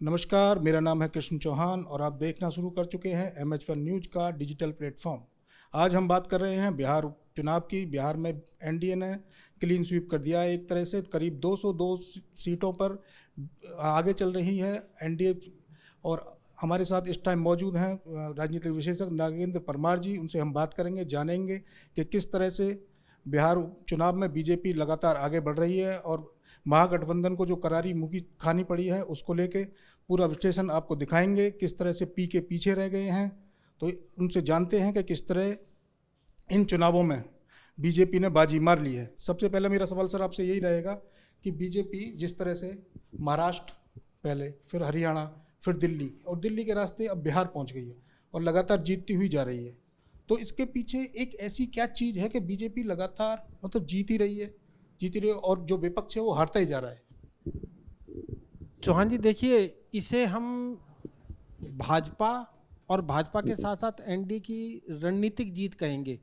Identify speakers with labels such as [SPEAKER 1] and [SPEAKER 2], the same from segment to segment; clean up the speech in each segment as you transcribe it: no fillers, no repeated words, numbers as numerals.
[SPEAKER 1] नमस्कार, मेरा नाम है कृष्ण चौहान और आप देखना शुरू कर चुके हैं MH1 न्यूज का डिजिटल प्लेटफॉर्म। आज हम बात कर रहे हैं बिहार उपचुनाव की। बिहार में एनडीए ने क्लीन स्वीप कर दिया है। एक तरह से करीब 202 सीटों पर आगे चल रही है एनडीए। और हमारे साथ इस टाइम मौजूद हैं राजनीतिक विशेषज्ञ नागेंद्र परमार जी। उनसे हम बात करेंगे, जानेंगे कि किस तरह से बिहार चुनाव में बीजेपी लगातार आगे बढ़ रही है और महागठबंधन को जो करारी मुंह की खानी पड़ी है उसको लेके पूरा विश्लेषण आपको दिखाएंगे। किस तरह से पी के पीछे रह गए हैं, तो उनसे जानते हैं कि किस तरह इन चुनावों में बीजेपी ने बाजी मार ली है। सबसे पहले मेरा सवाल सर आपसे यही रहेगा कि बीजेपी जिस तरह से महाराष्ट्र पहले, फिर हरियाणा, फिर दिल्ली और दिल्ली के रास्ते अब बिहार पहुंच गई है और लगातार जीतती हुई जा रही है, तो इसके पीछे एक ऐसी क्या चीज़ है कि बीजेपी लगातार जीत ही रही है और जो विपक्ष है वो हारता ही जा रहा है।
[SPEAKER 2] चौहान जी देखिए, इसे हम भाजपा और भाजपा के साथ साथ एनडीए की रणनीतिक जीत कहेंगे।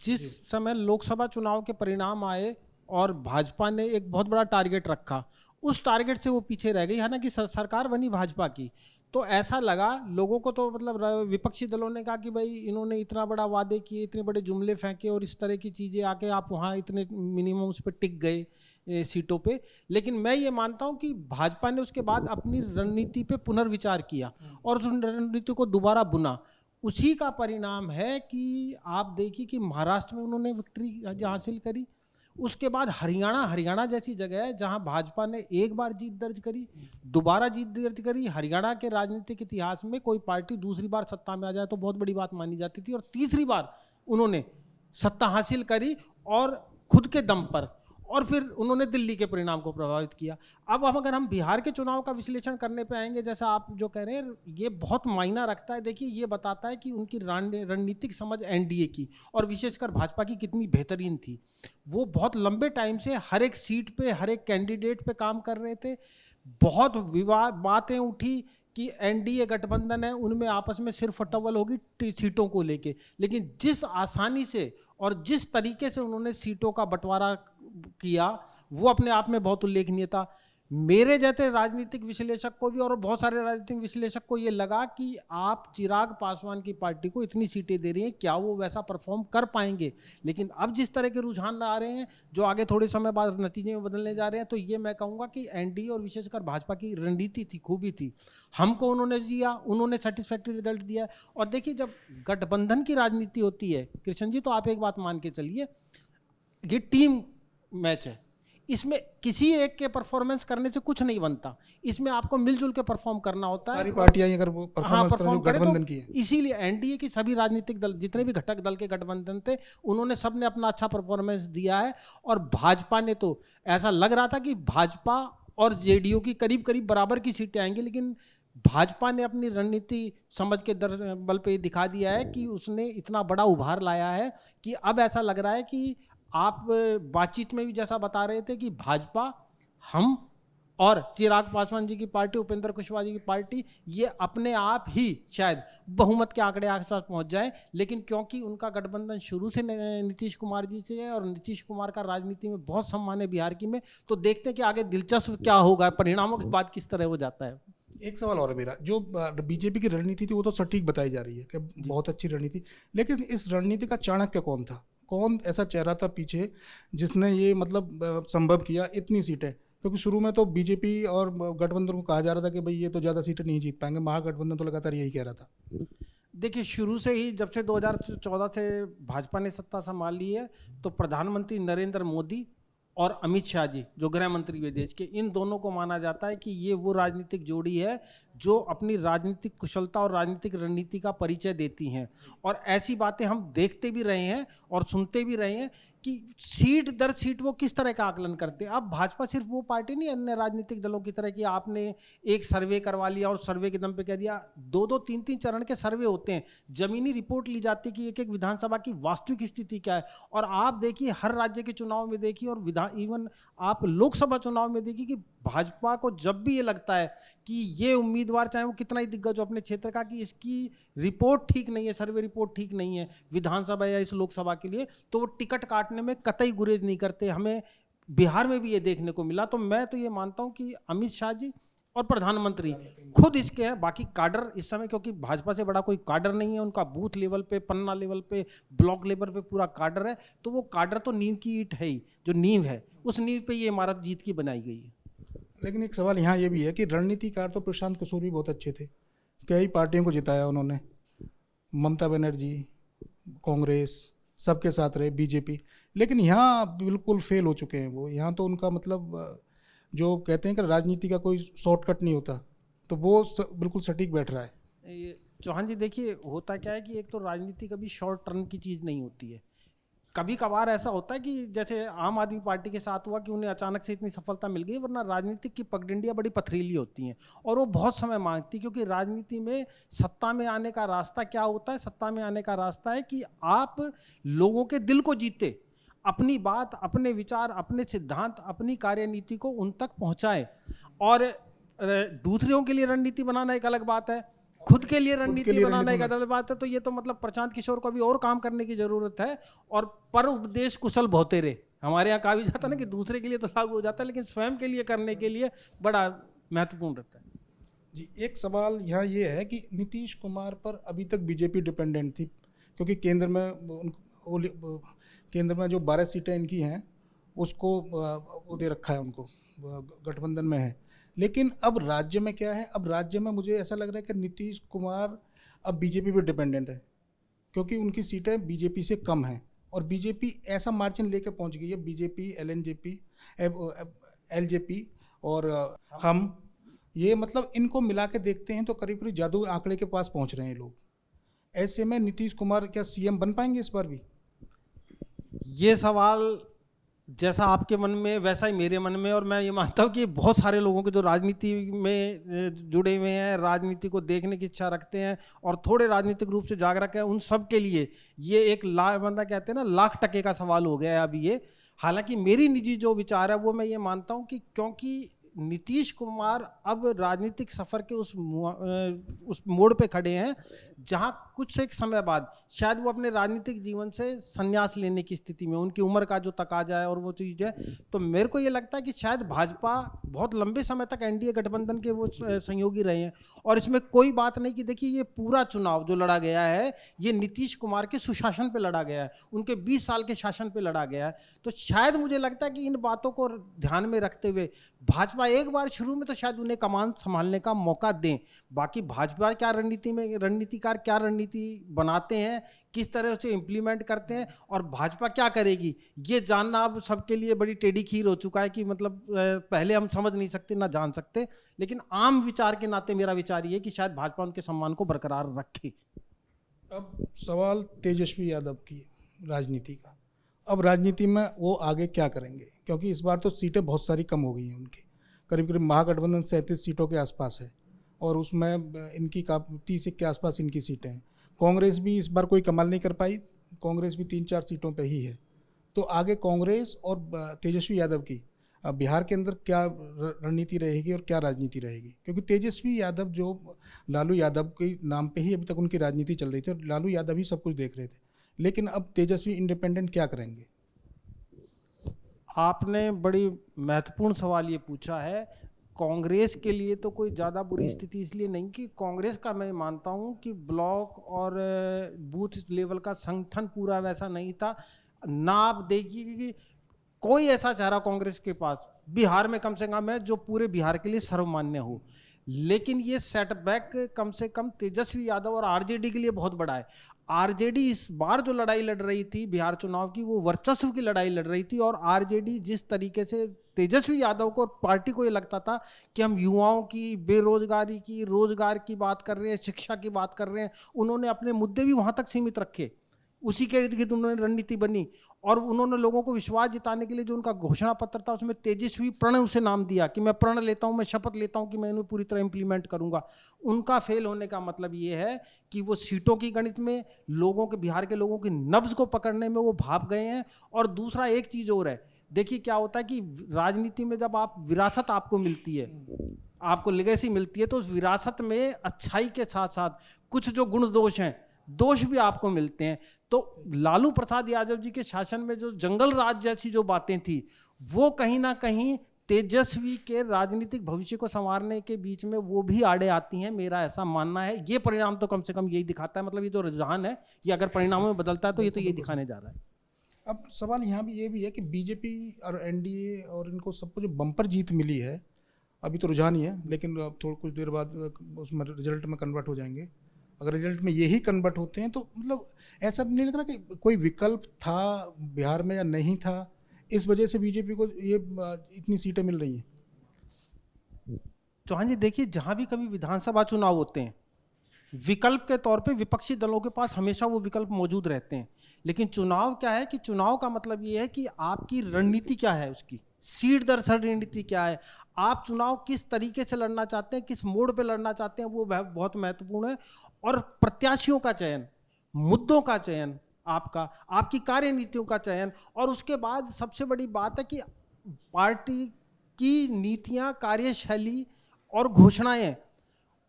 [SPEAKER 2] जिस समय लोकसभा चुनाव के परिणाम आए और भाजपा ने एक बहुत बड़ा टारगेट रखा, उस टारगेट से वो पीछे रह गई। हालांकि सरकार बनी भाजपा की, तो ऐसा लगा लोगों को, तो मतलब विपक्षी दलों ने कहा कि भाई इन्होंने इतना बड़ा वादे किए, इतने बड़े जुमले फेंके और इस तरह की चीज़ें आके आप वहाँ इतने मिनिमम उस पर टिक गए सीटों पे। लेकिन मैं ये मानता हूँ कि भाजपा ने उसके बाद अपनी रणनीति पे पुनर्विचार किया और उस रणनीति को दोबारा बुना। उसी का परिणाम है कि आप देखिए कि महाराष्ट्र में उन्होंने विक्ट्री हासिल करी। उसके बाद हरियाणा जैसी जगह है जहां भाजपा ने एक बार जीत दर्ज करी, दोबारा जीत दर्ज करी। हरियाणा के राजनीतिक इतिहास में कोई पार्टी दूसरी बार सत्ता में आ जाए तो बहुत बड़ी बात मानी जाती थी, और तीसरी बार उन्होंने सत्ता हासिल करी और खुद के दम पर, और फिर उन्होंने दिल्ली के परिणाम को प्रभावित किया। अब अगर हम बिहार के चुनाव का विश्लेषण करने पे आएंगे, जैसा आप जो कह रहे हैं, ये बहुत मायना रखता है। देखिए, ये बताता है कि उनकी रणनीतिक समझ एनडीए की और विशेषकर भाजपा की कितनी बेहतरीन थी। वो बहुत लंबे टाइम से हर एक सीट पे, हर एक कैंडिडेट पे काम कर रहे थे। बहुत विवाद बातें उठी कि एनडीए गठबंधन है, उनमें आपस में सिर फटवल होगी सीटों को लेके, लेकिन जिस आसानी से और जिस तरीके से उन्होंने सीटों का बंटवारा किया, वो अपने आप में बहुत उल्लेखनीय था। मेरे जैसे राजनीतिक विश्लेषक को भी और बहुत सारे राजनीतिक विश्लेषक को ये लगा कि आप चिराग पासवान की पार्टी को इतनी सीटें दे रही हैं, क्या वो वैसा परफॉर्म कर पाएंगे? लेकिन अब जिस तरह के रुझान आ रहे हैं, जो आगे थोड़े समय बाद नतीजे में बदलने जा रहे हैं, तो ये मैं कहूँगा कि एनडीए और विशेषकर भाजपा की रणनीति थी, खूबी थी। हमको उन्होंने दिया, उन्होंने सेटिस्फैक्ट्री रिजल्ट दिया। और देखिए, जब गठबंधन की राजनीति होती है कृष्ण जी, तो आप एक बात मान के चलिए, ये टीम मैच है। इसमें किसी एक के परफॉर्मेंस करने से कुछ नहीं बनता, इसमें आपको मिलजुल के परफॉर्म करना होता है।
[SPEAKER 1] सारी पार्टियां अगर वो परफॉर्मेंस करें जो गठबंधन की है,
[SPEAKER 2] इसीलिए एनडीए की सभी राजनीतिक दल, जितने भी घटक दल के गठबंधन थे, उन्होंने सबने अपना अच्छा परफॉर्मेंस दिया है। और भाजपा ने तो ऐसा लग रहा था कि भाजपा और जेडीयू की करीब करीब बराबर की सीटें आएंगी, लेकिन भाजपा ने अपनी रणनीति समझ के बल पे दिखा दिया है कि उसने इतना बड़ा उभार लाया है कि अब ऐसा लग रहा है कि आप बातचीत में भी जैसा बता रहे थे कि भाजपा, हम और चिराग पासवान जी की पार्टी, उपेंद्र कुशवाहा जी की पार्टी, ये अपने आप ही शायद बहुमत के आंकड़े आसपास पहुंच जाए। लेकिन क्योंकि उनका गठबंधन शुरू से नीतीश कुमार जी से है और नीतीश कुमार का राजनीति में बहुत सम्मान है बिहार की में, तो देखते हैं कि आगे दिलचस्प क्या होगा, परिणामों के बाद किस तरह हो जाता है।
[SPEAKER 1] एक सवाल और है मेरा, जो बीजेपी की रणनीति थी वो तो सटीक बताई जा रही है कि बहुत अच्छी रणनीति, लेकिन इस रणनीति का चाणक्य कौन था? कौन ऐसा चेहरा था पीछे जिसने ये संभव किया इतनी सीटें? क्योंकि शुरू में तो बीजेपी और गठबंधन को कहा जा रहा था कि भाई ये तो ज़्यादा सीटें नहीं जीत पाएंगे, महागठबंधन तो लगातार यही कह रहा था।
[SPEAKER 2] देखिए, शुरू से ही जब से 2014 से भाजपा ने सत्ता संभाल ली है, तो प्रधानमंत्री नरेंद्र मोदी और अमित शाह जी, जो गृह मंत्री हुए देश के, इन दोनों को माना जाता है कि ये वो राजनीतिक जोड़ी है जो अपनी राजनीतिक कुशलता और राजनीतिक रणनीति का परिचय देती हैं। और ऐसी बातें हम देखते भी रहे हैं और सुनते भी रहे हैं कि सीट दर सीट वो किस तरह का आकलन करते हैं। अब भाजपा सिर्फ वो पार्टी नहीं अन्य राजनीतिक दलों की तरह कि आपने एक सर्वे करवा लिया और सर्वे के दम पे कह दिया। 2-2, 3-3 चरण के सर्वे होते हैं, जमीनी रिपोर्ट ली जाती है कि एक एक विधानसभा की वास्तविक स्थिति क्या है। और आप देखिए, हर राज्य के चुनाव में देखिए और इवन आप लोकसभा चुनाव में देखिए कि भाजपा को जब भी ये लगता है कि ये उम्मीदवार, चाहे वो कितना ही दिग्गज हो अपने क्षेत्र का, कि इसकी रिपोर्ट ठीक नहीं है, सर्वे रिपोर्ट ठीक नहीं है विधानसभा या इस लोकसभा के लिए, तो वो टिकट काटने में कतई गुरेज नहीं करते। हमें बिहार में भी ये देखने को मिला। तो मैं तो ये मानता हूं कि अमित शाह जी और प्रधानमंत्री खुद इसके हैं। बाकी काडर इस समय, क्योंकि भाजपा से बड़ा कोई काडर नहीं है, उनका बूथ लेवल पे, पन्ना लेवल पे, ब्लॉक लेवल पे पूरा काडर है, तो वो काडर तो नींव की ईंट है ही, जो नींव है उस नींव पे ये इमारत जीत की बनाई गई है।
[SPEAKER 1] लेकिन एक सवाल यहाँ ये भी है कि रणनीतिकार तो प्रशांत किशोर भी बहुत अच्छे थे, कई पार्टियों को जिताया उन्होंने, ममता बनर्जी, कांग्रेस, सबके साथ रहे, बीजेपी, लेकिन यहाँ बिल्कुल फेल हो चुके हैं वो। यहाँ तो उनका मतलब जो कहते हैं कि राजनीति का कोई शॉर्टकट नहीं होता, तो वो बिल्कुल सटीक बैठ रहा है।
[SPEAKER 2] ये चौहान जी देखिए, होता क्या है कि एक तो राजनीति कभी शॉर्ट टर्म की चीज़ नहीं होती है। कभी कभार ऐसा होता है कि जैसे आम आदमी पार्टी के साथ हुआ कि उन्हें अचानक से इतनी सफलता मिल गई, वरना राजनीतिक की पगडंडियां बड़ी पथरीली होती हैं और वो बहुत समय मांगती, क्योंकि राजनीति में सत्ता में आने का रास्ता क्या होता है? सत्ता में आने का रास्ता है कि आप लोगों के दिल को जीते, अपनी बात, अपने विचार, अपने सिद्धांत, अपनी कार्यनीति को उन तक पहुंचाएं। और दूसरों के लिए रणनीति बनाना एक अलग बात है, खुद के लिए रणनीति बनाना एक अलग बात है। तो ये तो मतलब प्रशांत किशोर को अभी और काम करने की जरूरत है। और पर उपदेश कुशल बहुतेरे, हमारे यहाँ कहा भी जाता है ना कि दूसरे के लिए तो लागू हो जाता है, लेकिन स्वयं के लिए करने के लिए बड़ा महत्वपूर्ण रहता है।
[SPEAKER 1] जी, एक सवाल यहाँ ये है कि नीतीश कुमार पर अभी तक बीजेपी डिपेंडेंट थी, क्योंकि केंद्र में जो 12 सीटें इनकी हैं उसको वो दे रखा है, उनको गठबंधन में है। लेकिन अब राज्य में क्या है? अब राज्य में मुझे ऐसा लग रहा है कि नीतीश कुमार अब बीजेपी पे डिपेंडेंट है, क्योंकि उनकी सीटें बीजेपी से कम हैं और बीजेपी ऐसा मार्जिन लेके पहुंच गई है, बीजेपी, एलजेपी और हम, ये मतलब इनको मिला के देखते हैं तो करीब करीब जादू आंकड़े के पास पहुंच रहे हैं लोग। ऐसे में नीतीश कुमार क्या सीएम बन पाएंगे इस बार भी?
[SPEAKER 2] ये सवाल जैसा आपके मन में वैसा ही मेरे मन में, और मैं ये मानता हूँ कि बहुत सारे लोगों के जो राजनीति में जुड़े हुए हैं, राजनीति को देखने की इच्छा रखते हैं और थोड़े राजनीतिक रूप से जागरूक हैं, उन सब के लिए ये एक बंदा कहते हैं ना, लाख टके का सवाल हो गया है अभी ये। हालांकि मेरी निजी जो विचार है वो मैं ये मानता हूँ कि क्योंकि नीतीश कुमार अब राजनीतिक सफर के उस मोड़ पे खड़े हैं जहां कुछ एक समय बाद शायद वो अपने राजनीतिक जीवन से संन्यास लेने की स्थिति में, उनकी उम्र का जो तकाजा है और वो चीज़ है। तो मेरे को ये लगता है कि शायद भाजपा बहुत लंबे समय तक एनडीए गठबंधन के वो सहयोगी रहे हैं और इसमें कोई बात नहीं कि देखिए ये पूरा चुनाव जो लड़ा गया है ये नीतीश कुमार के सुशासन पे लड़ा गया है, उनके 20 साल के शासन पे लड़ा गया है। तो शायद मुझे लगता है कि इन बातों को ध्यान में रखते हुए भाजपा एक बार शुरू में तो शायद उन्हें कमान संभालने का मौका दें। बाकी भाजपा क्या रणनीतिकार क्या रणनीति बनाते हैं, किस तरह से इंप्लीमेंट करते हैं और भाजपा क्या करेगी, ये जानना अब सबके लिए बड़ी टेढ़ी खीर हो चुका है कि मतलब पहले हम समझ नहीं सकते ना जान सकते। लेकिन आम विचार के नाते मेरा विचार ये है कि शायद भाजपा उनके सम्मान को बरकरार रखे।
[SPEAKER 1] अब सवाल तेजस्वी यादव की राजनीति का, अब राजनीति में वो आगे क्या करेंगे? क्योंकि इस बार तो सीटें बहुत सारी कम हो गई हैं उनकी, करीब करीब महागठबंधन 37 सीटों के आसपास है और उसमें इनकी 30 के आसपास इनकी सीटें हैं। कांग्रेस भी इस बार कोई कमाल नहीं कर पाई, कांग्रेस भी 3-4 सीटों पे ही है। तो आगे कांग्रेस और तेजस्वी यादव की बिहार के अंदर क्या रणनीति रहेगी और क्या राजनीति रहेगी? क्योंकि तेजस्वी यादव जो लालू यादव के नाम पे ही अभी तक उनकी राजनीति चल रही थी और लालू यादव ही सब कुछ देख रहे थे, लेकिन अब तेजस्वी इंडिपेंडेंट क्या करेंगे?
[SPEAKER 2] आपने बड़ी महत्वपूर्ण सवाल ये पूछा है। कांग्रेस के लिए तो कोई ज़्यादा बुरी स्थिति इसलिए नहीं कि कांग्रेस का मैं मानता हूँ कि ब्लॉक और बूथ लेवल का संगठन पूरा वैसा नहीं था ना। आप देखिए कि कोई ऐसा चेहरा कांग्रेस के पास बिहार में कम से कम है जो पूरे बिहार के लिए सर्वमान्य हो। लेकिन ये सेटबैक कम से कम तेजस्वी यादव और आरजेडी के लिए बहुत बड़ा है। आरजेडी इस बार जो लड़ाई लड़ रही थी बिहार चुनाव की, वो वर्चस्व की लड़ाई लड़ रही थी और आरजेडी जिस तरीके से तेजस्वी यादव को पार्टी को ये लगता था कि हम युवाओं की बेरोजगारी की, रोजगार की बात कर रहे हैं, शिक्षा की बात कर रहे हैं, उन्होंने अपने मुद्दे भी वहां तक सीमित रखे, उसी के इर्द गिर्द उन्होंने रणनीति बनी और उन्होंने लोगों को विश्वास जिताने के लिए जो उनका घोषणा पत्र था उसमें तेजस्वी प्रण उसे नाम दिया कि मैं प्रण लेता हूं, मैं शपथ लेता हूं कि मैं इन्हें पूरी तरह इंप्लीमेंट करूंगा। उनका फेल होने का मतलब ये है कि वो सीटों की गणित में लोगों के, बिहार के लोगों की नब्ज को पकड़ने में वो भाप गए हैं। और दूसरा एक चीज और है, देखिए क्या होता है कि राजनीति में जब आप विरासत आपको मिलती है, आपको लेगेसी मिलती है, तो उस विरासत में अच्छाई के साथ साथ कुछ जो गुण दोष हैं, दोष भी आपको मिलते हैं। तो लालू प्रसाद यादव जी के शासन में जो जंगल राज जैसी जो बातें थी वो कहीं ना कहीं तेजस्वी के राजनीतिक भविष्य को संवारने के बीच में वो भी आड़े आती हैं, मेरा ऐसा मानना है। ये परिणाम तो कम से कम यही दिखाता है, मतलब ये जो रुझान है ये अगर परिणामों में बदलता है तो ये तो यही दिखाने जा रहा है।
[SPEAKER 1] अब सवाल यहाँ भी ये भी है कि बीजेपी और एनडीए और इनको सबको जो बम्पर जीत मिली है, अभी तो रुझान ही है, लेकिन अब थोड़ा कुछ देर बाद उसमें रिजल्ट में कन्वर्ट हो जाएंगे। अगर रिजल्ट में यही कन्वर्ट होते हैं तो मतलब ऐसा नहीं लग रहा कि कोई विकल्प था बिहार में या नहीं था, इस वजह से बीजेपी को ये इतनी सीटें मिल रही हैं।
[SPEAKER 2] चौहान जी देखिए, जहां भी कभी विधानसभा चुनाव होते हैं विकल्प के तौर पे विपक्षी दलों के पास हमेशा वो विकल्प मौजूद रहते हैं, लेकिन चुनाव क्या है कि चुनाव का मतलब ये है कि आपकी रणनीति क्या है, उसकी सीट दर रणनीति क्या है, आप चुनाव किस तरीके से लड़ना चाहते हैं, किस मोड पे लड़ना चाहते हैं, वो बहुत महत्वपूर्ण है। और प्रत्याशियों का चयन, मुद्दों का चयन, आपकी कार्यनीतियों का चयन, और उसके बाद सबसे बड़ी बात है कि पार्टी की नीतियां, कार्यशैली और घोषणाएं,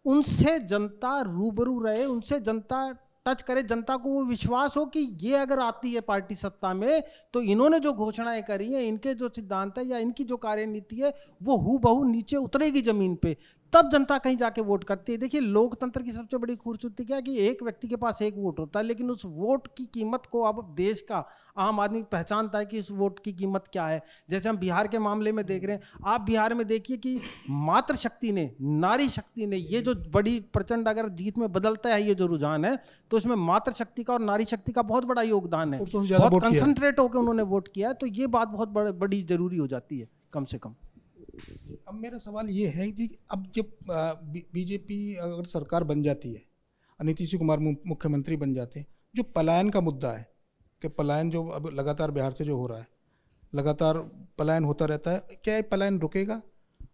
[SPEAKER 2] उनसे जनता रूबरू रहे, उनसे जनता टच करे, जनता को वो विश्वास हो कि ये अगर आती है पार्टी सत्ता में तो इन्होंने जो घोषणाएं करी हैं, इनके जो सिद्धांत है या इनकी जो कार्यनीति है वो हूबहू नीचे उतरेगी जमीन पे, तब जनता कहीं जाके वोट करती है। देखिए लोकतंत्र की सबसे बड़ी खूबसूरती क्या है कि एक व्यक्ति के पास एक वोट होता है, लेकिन उस वोट की कीमत को अब देश का आम आदमी पहचानता है कि उस वोट की कीमत क्या है। जैसे हम बिहार के मामले में देख रहे हैं, आप बिहार में देखिए कि मातृशक्ति ने, नारी शक्ति ने, ये जो बड़ी प्रचंड अगर जीत में बदलता है ये जो रुझान है, तो इसमें मातृशक्ति का और नारी शक्ति का बहुत बड़ा योगदान है, बहुत कंसंट्रेट होकर उन्होंने वोट किया है, तो ये बात बहुत बड़ी जरूरी हो जाती है कम से कम।
[SPEAKER 1] अब मेरा सवाल ये है कि अब जब बीजेपी अगर सरकार बन जाती है, नीतीश कुमार मुख्यमंत्री बन जाते हैं, जो पलायन का मुद्दा है कि पलायन जो अब लगातार बिहार से जो हो रहा है, लगातार पलायन होता रहता है, क्या ये पलायन रुकेगा?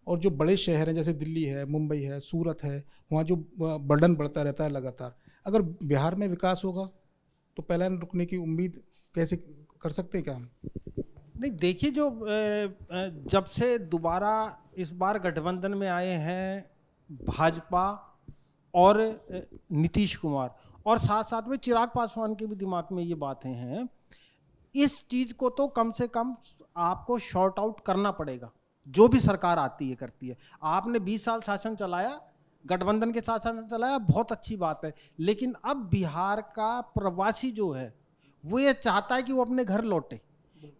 [SPEAKER 1] और जो बड़े शहर हैं जैसे दिल्ली है, मुंबई है, सूरत है, वहाँ जो बर्डन बढ़ता रहता है लगातार, अगर बिहार में विकास होगा तो पलायन रुकने की उम्मीद कैसे कर सकते हैं क्या हम?
[SPEAKER 2] नहीं देखिए, जो जब से दोबारा इस बार गठबंधन में आए हैं भाजपा और नीतीश कुमार, और साथ साथ में चिराग पासवान के भी दिमाग में ये बातें हैं, इस चीज को तो कम से कम आपको शॉर्ट आउट करना पड़ेगा। जो भी सरकार आती है करती है, आपने 20 साल शासन चलाया, गठबंधन के साथ शासन चलाया, बहुत अच्छी बात है, लेकिन अब बिहार का प्रवासी जो है वो ये चाहता है कि वो अपने घर लौटे,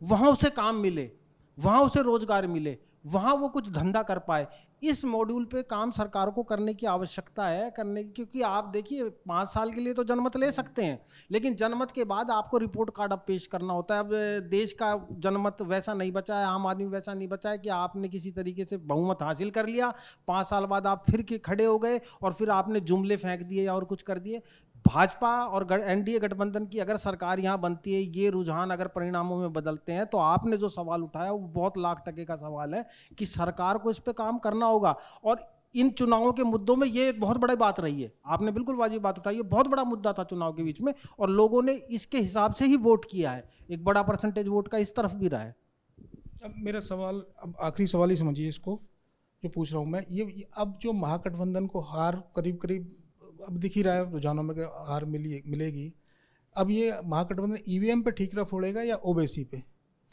[SPEAKER 2] वहां उसे काम मिले, वहां उसे रोजगार मिले, वहां वो कुछ धंधा कर पाए। इस मॉड्यूल पे काम सरकार को करने की आवश्यकता है, क्योंकि आप देखिए 5 साल के लिए तो जनमत ले सकते हैं, लेकिन जनमत के बाद आपको रिपोर्ट कार्ड अब पेश करना होता है। अब देश का जनमत वैसा नहीं बचा है, आम आदमी वैसा नहीं बचा है कि आपने किसी तरीके से बहुमत हासिल कर लिया, 5 साल बाद आप फिर के खड़े हो गए और फिर आपने जुमले फेंक दिए और कुछ कर दिए। भाजपा और एनडीए गठबंधन की अगर सरकार यहाँ बनती है, ये रुझान अगर परिणामों में बदलते हैं, तो आपने जो सवाल उठाया वो बहुत लाख टके का सवाल है कि सरकार को इस पे काम करना होगा। और इन चुनावों के मुद्दों में ये एक बहुत बड़ी बात रही है, आपने बिल्कुल वाजिब बात उठाई है, बहुत बड़ा मुद्दा था चुनाव के बीच में, और लोगों ने इसके हिसाब से ही वोट किया है, एक बड़ा परसेंटेज वोट का इस तरफ भी रहा है।
[SPEAKER 1] अब मेरा सवाल, अब आखिरी सवाल ही समझिए इसको जो पूछ रहा हूँ मैं, ये अब जो महागठबंधन को हार करीब करीब अब दिख ही रहा है रुझानों में हार मिलेगी, अब ये महागठबंधन ईवीएम पे ठीकरा फोड़ेगा या ओबीसी पे?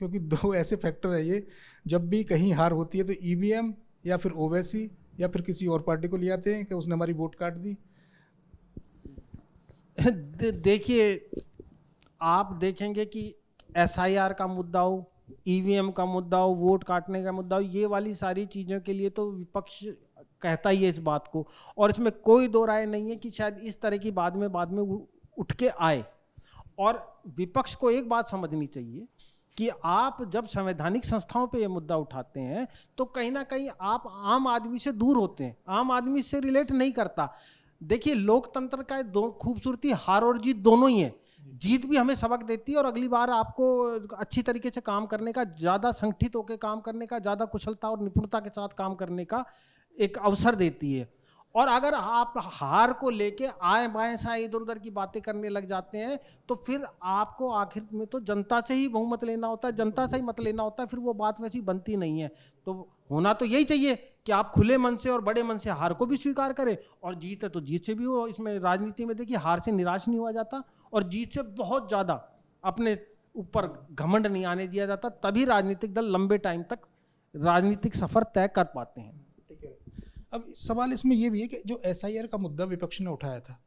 [SPEAKER 1] क्योंकि 2 ऐसे फैक्टर है ये, जब भी कहीं हार होती है तो ईवीएम या फिर ओबीसी या फिर किसी और पार्टी को ले आते हैं कि उसने हमारी वोट काट दी।
[SPEAKER 2] देखिए, आप देखेंगे कि एसआईआर का मुद्दा हो, ईवीएम का मुद्दा हो, वोट काटने का मुद्दा हो, ये वाली सारी चीज़ों के लिए तो विपक्ष कहता ही है इस बात को, और इसमें कोई दो राय नहीं है कि शायद इस तरह की बाद में उठ के आए। और विपक्ष को एक बात समझनी चाहिए कि आप जब संवैधानिक संस्थाओं पे ये मुद्दा उठाते हैं तो कहीं ना कहीं आप आम आदमी से दूर होते हैं, आम आदमी से रिलेट नहीं करता। देखिए, लोकतंत्र का दो खूबसूरती, हार और जीत दोनों ही है। जीत भी हमें सबक देती है और अगली बार आपको अच्छी तरीके से काम करने का, ज़्यादा संगठित होकर काम करने का, ज़्यादा कुशलता और निपुणता के साथ काम करने का एक अवसर देती है। और अगर आप हार को लेके आए बाएं सा इधर उधर की बातें करने लग जाते हैं तो फिर आपको आखिर में तो जनता से ही बहुमत लेना होता है, जनता से ही मत लेना होता है, फिर वो बात वैसी बनती नहीं है। तो होना तो यही चाहिए कि आप खुले मन से और बड़े मन से हार को भी स्वीकार करें, और जीत है तो जीत से भी हो। इसमें राजनीति में देखिए, हार से निराश नहीं हुआ जाता और जीत से बहुत ज़्यादा अपने ऊपर घमंड नहीं आने दिया जाता, तभी राजनीतिक दल लंबे टाइम तक राजनीतिक सफर तय कर पाते हैं।
[SPEAKER 1] ठीक है। अब सवाल इसमें ये भी है कि जो एसआईआर का मुद्दा विपक्ष ने उठाया था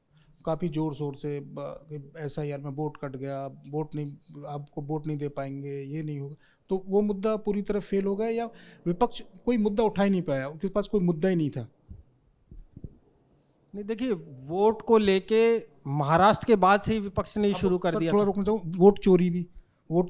[SPEAKER 1] काफ़ी ज़ोर शोर से, एसआईआर में वोट कट गया, वोट नहीं, आपको वोट नहीं दे पाएंगे, ये नहीं होगा, तो वो मुद्दा पूरी तरह फेल हो गया या विपक्ष कोई मुद्दा उठा ही नहीं पाया, उनके पास कोई मुद्दा ही नहीं था?
[SPEAKER 2] नहीं, देखिए, वोट को लेके महाराष्ट्र के बाद से ही विपक्ष ने शुरू कर दिया
[SPEAKER 1] थोड़ा
[SPEAKER 2] था।
[SPEAKER 1] रुकना चाहूँ, वोट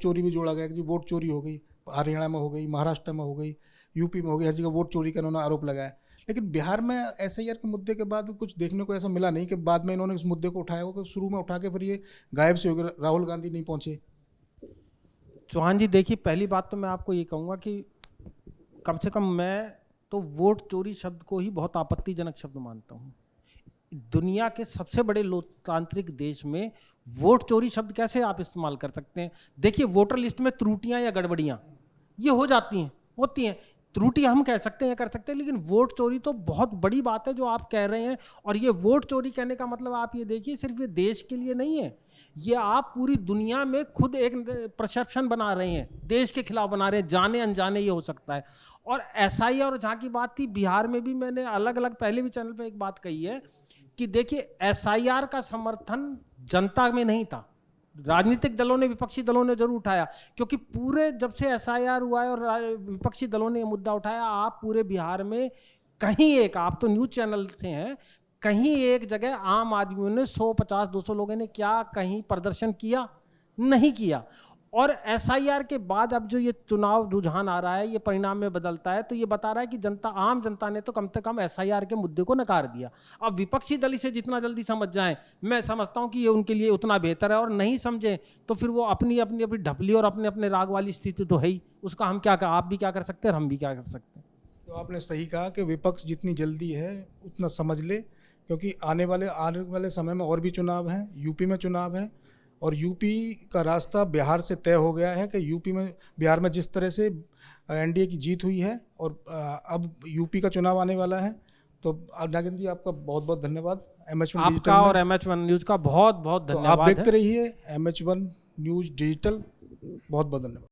[SPEAKER 1] चोरी भी जोड़ा गया कि जी वोट चोरी हो गई, हरियाणा में हो गई, महाराष्ट्र में हो गई, यूपी में हो गई, हर जगह वोट चोरी का उन्होंने आरोप लगाया। लेकिन बिहार में एसआईआर के मुद्दे के बाद कुछ देखने को ऐसा मिला नहीं कि बाद में इन्होंने इस मुद्दे को उठाया हो, कि शुरू में उठा के फिर ये गायब से हो गए, राहुल गांधी नहीं पहुंचे।
[SPEAKER 2] चौहान जी, देखिए, पहली बात तो मैं आपको ये कहूँगा कि कम से कम मैं तो वोट चोरी शब्द को ही बहुत आपत्तिजनक शब्द मानता हूँ। दुनिया के सबसे बड़े लोकतांत्रिक देश में वोट चोरी शब्द कैसे आप इस्तेमाल कर सकते हैं? देखिए, वोटर लिस्ट में त्रुटियां या गड़बड़ियां ये हो जाती हैं, होती हैं। त्रुटि हम कह सकते हैं, कर सकते हैं, लेकिन वोट चोरी तो बहुत बड़ी बात है जो आप कह रहे हैं। और ये वोट चोरी कहने का मतलब आप ये देखिए, सिर्फ ये देश के लिए नहीं है, ये आप पूरी दुनिया में खुद एक परसेप्शन बना रहे हैं, देश के खिलाफ बना रहे हैं, जाने अनजाने ये हो सकता है। और एसआईआर और जहाँ की बात थी, बिहार में भी मैंने अलग अलग पहले भी चैनल पे एक बात कही है कि देखिए, एसआईआर का समर्थन जनता में नहीं था, राजनीतिक दलों ने, विपक्षी दलों ने जरूर उठाया, क्योंकि पूरे जब से एसआईआर हुआ है और विपक्षी दलों ने ये मुद्दा उठाया, आप पूरे बिहार में कहीं एक, आप तो न्यूज चैनल से हैं, कहीं एक जगह आम आदमियों ने 150-200 लोगों ने क्या कहीं प्रदर्शन किया? नहीं किया। और एसआईआर के बाद अब जो ये चुनाव रुझान आ रहा है, ये परिणाम में बदलता है, तो ये बता रहा है कि जनता, आम जनता ने तो कम से कम एसआईआर के मुद्दे को नकार दिया। अब विपक्षी दल इसे जितना जल्दी समझ जाएं, मैं समझता हूं कि ये उनके लिए उतना बेहतर है, और नहीं समझे तो फिर वो अपनी अपनी अपनी ढपली और अपने अपने राग वाली स्थिति तो है ही, उसका हम क्या, आप भी क्या कर सकते हैं, हम भी क्या कर सकते हैं।
[SPEAKER 1] तो आपने सही कहा कि विपक्ष जितनी जल्दी है उतना समझ ले, क्योंकि आने वाले समय में और भी चुनाव हैं, यूपी में चुनाव है, और यूपी का रास्ता बिहार से तय हो गया है कि बिहार में जिस तरह से एनडीए की जीत हुई है, और अब यूपी का चुनाव आने वाला है। तो नागेंद्र जी, आपका बहुत बहुत धन्यवाद MH1 डिजिटल
[SPEAKER 2] आपका और MH1 न्यूज का बहुत बहुत
[SPEAKER 1] तो
[SPEAKER 2] धन्यवाद।
[SPEAKER 1] आप देखते रहिए MH1 न्यूज डिजिटल। बहुत बहुत धन्यवाद।